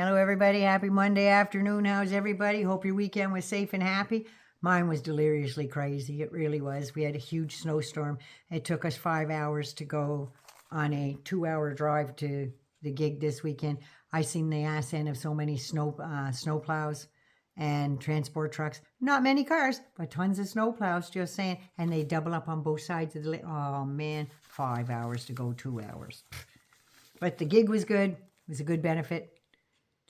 Hello, everybody. Happy Monday afternoon. How's everybody? Hope your weekend was safe and happy. Mine was deliriously crazy. It really was. We had a huge snowstorm. It took us 5 hours to go on a 2-hour drive to the gig this weekend. I seen the ass end of so many snow plows and transport trucks. Not many cars, but tons of snow plows, just saying. And they double up on both sides of the oh man, 5 hours to go 2 hours. But the gig was good. It was a good benefit.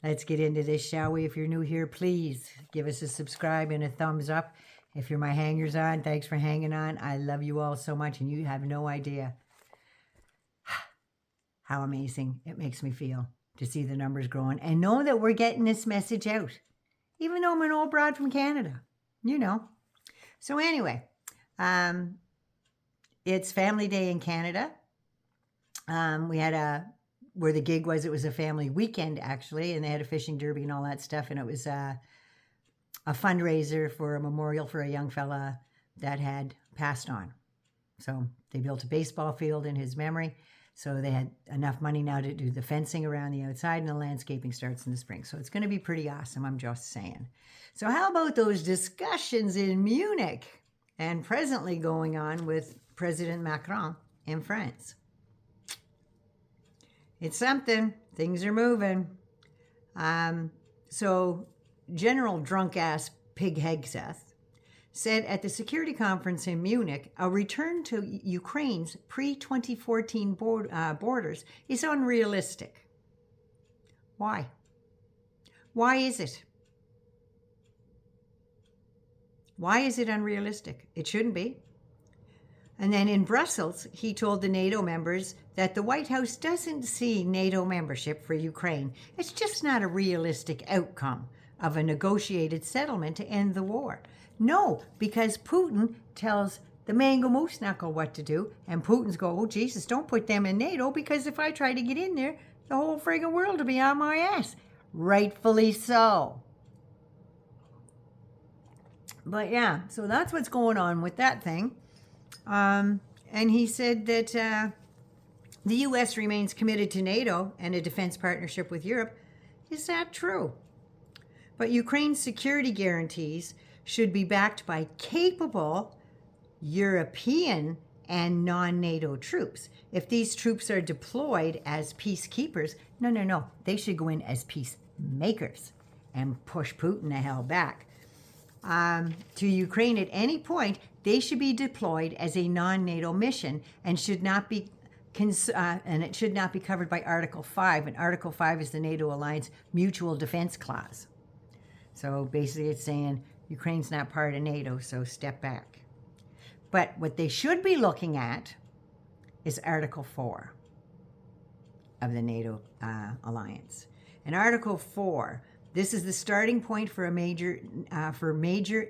Let's get into this, shall we? If you're new here, please give us a subscribe and a thumbs up. If you're my hangers on, thanks for hanging on. I love you all so much, and you have no idea how amazing it makes me feel to see the numbers growing and know that we're getting this message out, even though I'm an old broad from Canada, you know. So anyway, it's Family Day in Canada. We had where the gig was, it was a family weekend, actually, and they had a fishing derby and all that stuff, and it was a fundraiser for a memorial for a young fella that had passed on. So they built a baseball field in his memory, so they had enough money now to do the fencing around the outside, and the landscaping starts in the spring. So it's going to be pretty awesome, I'm just saying. So how about those discussions in Munich and presently going on with President Macron in France? It's something. Things are moving. So General Drunk-Ass Pig Hegseth said at the security conference in Munich, a return to Ukraine's pre-2014 borders is unrealistic. Why? Why is it? Why is it unrealistic? It shouldn't be. And then in Brussels, he told the NATO members that the White House doesn't see NATO membership for Ukraine. It's just not a realistic outcome of a negotiated settlement to end the war. No, because Putin tells the Grampa Moose Knuckle what to do, and Putin's go, oh, Jesus, don't put them in NATO, because if I try to get in there, the whole friggin' world will be on my ass. Rightfully so. But yeah, so that's what's going on with that thing. And he said that the U.S. remains committed to NATO and a defense partnership with Europe. Is that true? But Ukraine's security guarantees should be backed by capable European and non-NATO troops. If these troops are deployed as peacekeepers, no, they should go in as peacemakers and push Putin the hell back. To Ukraine at any point, they should be deployed as a non-NATO mission and should not be and it should not be covered by Article 5. And Article 5 is the NATO alliance mutual defense clause. So basically it's saying Ukraine's not part of NATO, so step back. But what they should be looking at is Article 4 of the NATO alliance. And Article 4, this is the starting point for major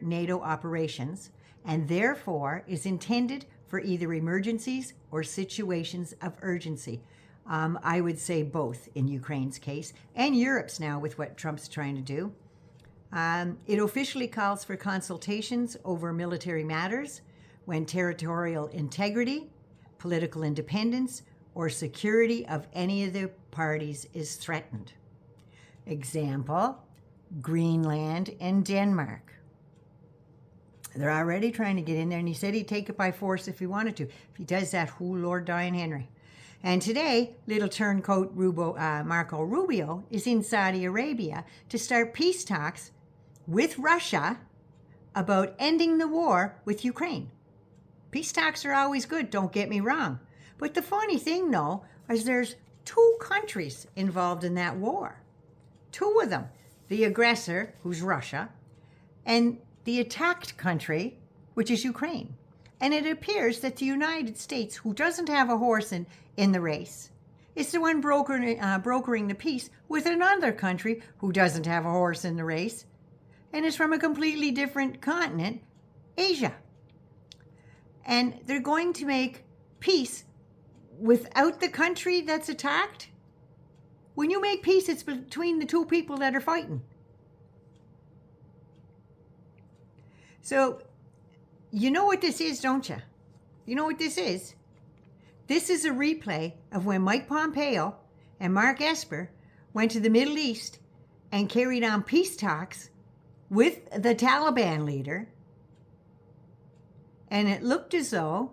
NATO operations, and therefore is intended for either emergencies or situations of urgency. I would say both in Ukraine's case, and Europe's now with what Trump's trying to do. It officially calls for consultations over military matters when territorial integrity, political independence, or security of any of the parties is threatened. Example, Greenland and Denmark. They're already trying to get in there, and he said he'd take it by force if he wanted to. If he does that, who Lord Diane Henry. And today, little turncoat Marco Rubio is in Saudi Arabia to start peace talks with Russia about ending the war with Ukraine. Peace talks are always good, don't get me wrong. But the funny thing, though, is there's 2 countries involved in that war. 2 of them. The aggressor, who's Russia, and the attacked country, which is Ukraine. And it appears that the United States, who doesn't have a horse in the race, is the one brokering the peace with another country who doesn't have a horse in the race and is from a completely different continent, Asia. And they're going to make peace without the country that's attacked? When you make peace, it's between the 2 people that are fighting. So, you know what this is, don't you? You know what this is? This is a replay of when Mike Pompeo and Mark Esper went to the Middle East and carried on peace talks with the Taliban leader. And it looked as though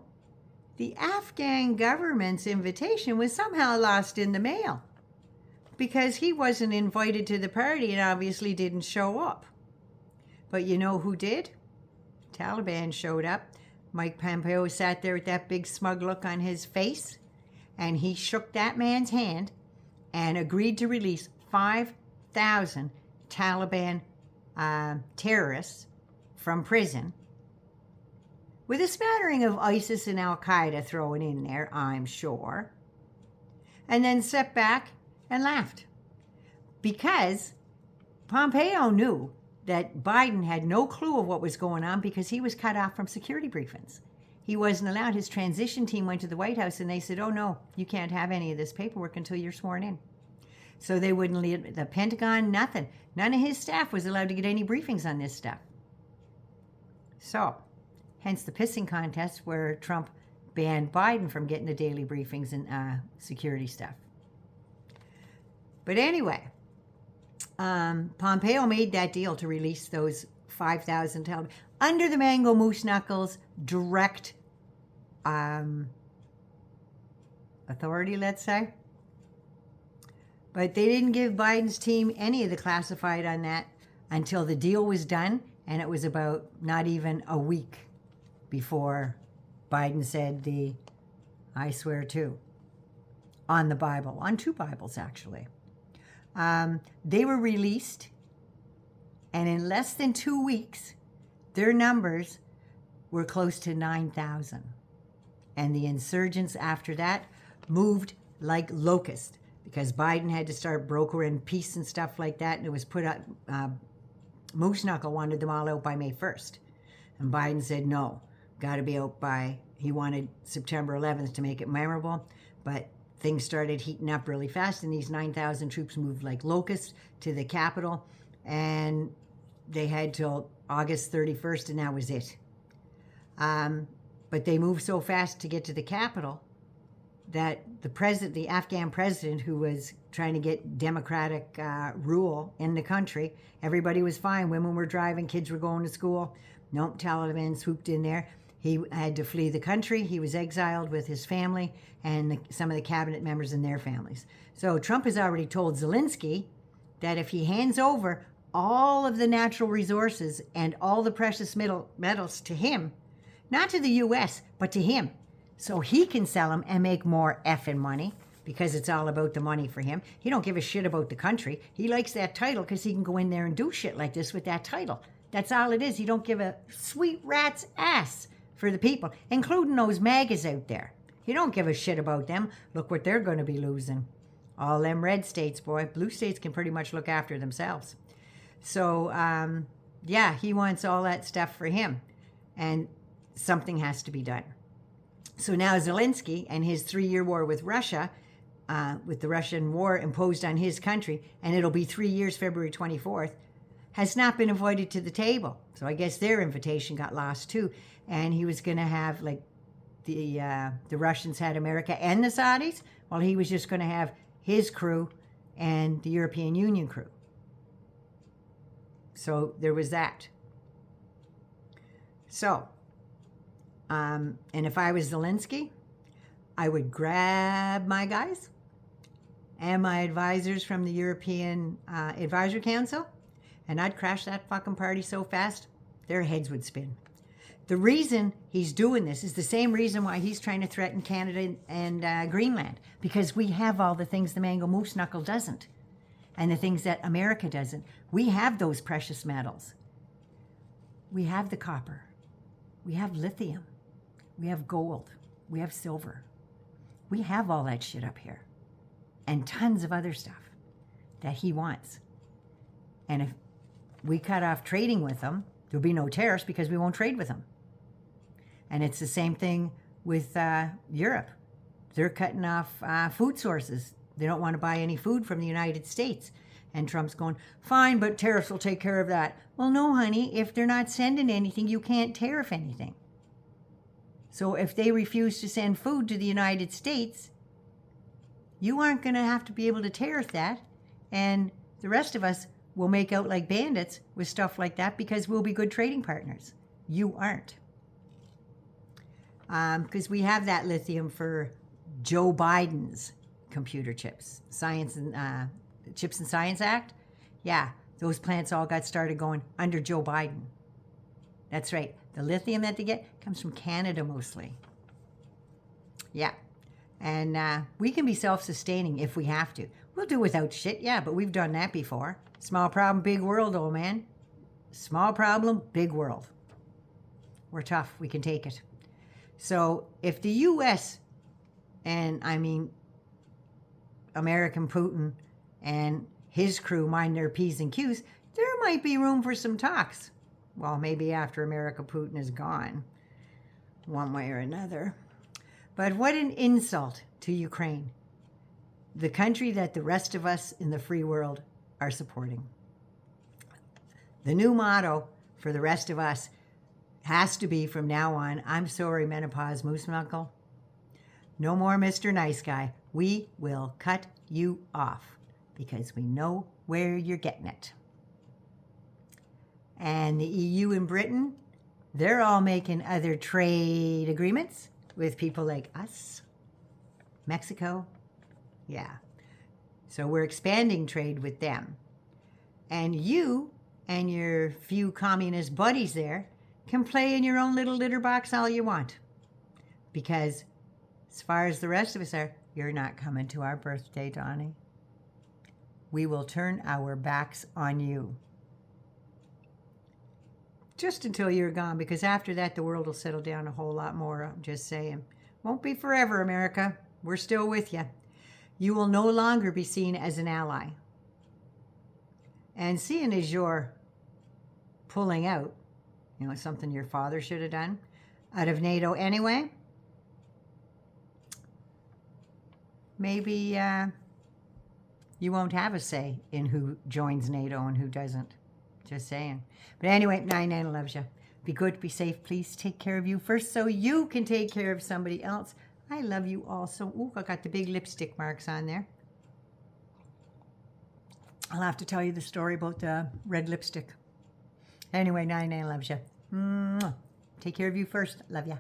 the Afghan government's invitation was somehow lost in the mail because he wasn't invited to the party and obviously didn't show up. But you know who did? Taliban showed up. Mike Pompeo sat there with that big smug look on his face, and he shook that man's hand and agreed to release 5,000 Taliban terrorists from prison, with a smattering of ISIS and Al-Qaeda thrown in there, I'm sure, and then sat back and laughed. Because Pompeo knew that Biden had no clue of what was going on because he was cut off from security briefings. He wasn't allowed. His transition team went to the White House and they said, oh no, you can't have any of this paperwork until you're sworn in. So they wouldn't leave the Pentagon, nothing. None of his staff was allowed to get any briefings on this stuff. So, hence the pissing contest where Trump banned Biden from getting the daily briefings and security stuff. But anyway, Pompeo made that deal to release those 5,000 Taliban under the Mango Moose Knuckles direct authority, let's say. But they didn't give Biden's team any of the classified on that until the deal was done, and it was about not even a week before Biden said the I swear to on the Bible, on 2 Bibles actually. They were released, and in less than 2 weeks, their numbers were close to 9,000. And the insurgents after that moved like locusts because Biden had to start brokering peace and stuff like that, and it was put up. Moose Knuckle wanted them all out by May 1st. And Biden said, no, got to be out by, he wanted September 11th to make it memorable, but things started heating up really fast, and these 9,000 troops moved like locusts to the Capitol, and they had till August 31st, and that was it. But they moved so fast to get to the Capitol that the Afghan president, who was trying to get democratic rule in the country, everybody was fine. Women were driving, kids were going to school. Nope, Taliban swooped in there. He had to flee the country. He was exiled with his family and some of the cabinet members and their families. So Trump has already told Zelensky that if he hands over all of the natural resources and all the precious metals to him, not to the U.S., but to him, so he can sell them and make more effing money, because it's all about the money for him. He don't give a shit about the country. He likes that title because he can go in there and do shit like this with that title. That's all it is. He don't give a sweet rat's ass for the people, including those magas out there. He don't give a shit about them. Look what they're going to be losing. All them red states, boy. Blue states can pretty much look after themselves. So, yeah, he wants all that stuff for him. And something has to be done. So now Zelensky and his 3-year war with Russia, with the Russian war imposed on his country, and it'll be 3 years, February 24th, has not been invited to the table. So I guess their invitation got lost too. And he was going to have, like, the Russians had America and the Saudis. Well, he was just going to have his crew and the European Union crew. So there was that. So, and if I was Zelensky, I would grab my guys and my advisors from the European Advisory Council, and I'd crash that fucking party so fast, their heads would spin. The reason he's doing this is the same reason why he's trying to threaten Canada and Greenland, because we have all the things the Mango Moose Knuckle doesn't, and the things that America doesn't. We have those precious metals. We have the copper. We have lithium. We have gold. We have silver. We have all that shit up here, and tons of other stuff that he wants. And if we cut off trading with them, there'll be no tariffs because we won't trade with them. And it's the same thing with Europe. They're cutting off food sources. They don't want to buy any food from the United States. And Trump's going, fine, but tariffs will take care of that. Well, no, honey, if they're not sending anything, you can't tariff anything. So if they refuse to send food to the United States, you aren't going to have to be able to tariff that. And the rest of us will make out like bandits with stuff like that because we'll be good trading partners. You aren't. Because we have that lithium for Joe Biden's computer chips. Chips and Science Act. Yeah, those plants all got started going under Joe Biden. That's right. The lithium that they get comes from Canada mostly. Yeah. And we can be self-sustaining if we have to. We'll do without shit, yeah, but we've done that before. Small problem, big world, old man. Small problem, big world. We're tough. We can take it. So if the U.S. and, I mean, American Putin and his crew mind their P's and Q's, there might be room for some talks. Well, maybe after America Putin is gone, one way or another. But what an insult to Ukraine, the country that the rest of us in the free world are supporting. The new motto for the rest of us has to be from now on, I'm sorry, Menopause Moose Knuckle. No more Mr. Nice Guy. We will cut you off because we know where you're getting it. And the EU and Britain, they're all making other trade agreements with people like us. Mexico, yeah. So we're expanding trade with them. And you and your few communist buddies there can play in your own little litter box all you want. Because as far as the rest of us are, you're not coming to our birthday, Donnie. We will turn our backs on you. Just until you're gone, because after that, the world will settle down a whole lot more. I'm just saying. Won't be forever, America. We're still with you. You will no longer be seen as an ally. And seeing as you're pulling out, you know, something your father should have done, out of NATO anyway, maybe you won't have a say in who joins NATO and who doesn't. Just saying. But anyway, 99 loves you. Be good, be safe. Please take care of you first so you can take care of somebody else. I love you all so. Ooh, I got the big lipstick marks on there. I'll have to tell you the story about the red lipstick. Anyway, 99 loves you. Mwah. Take care of you first. Love ya.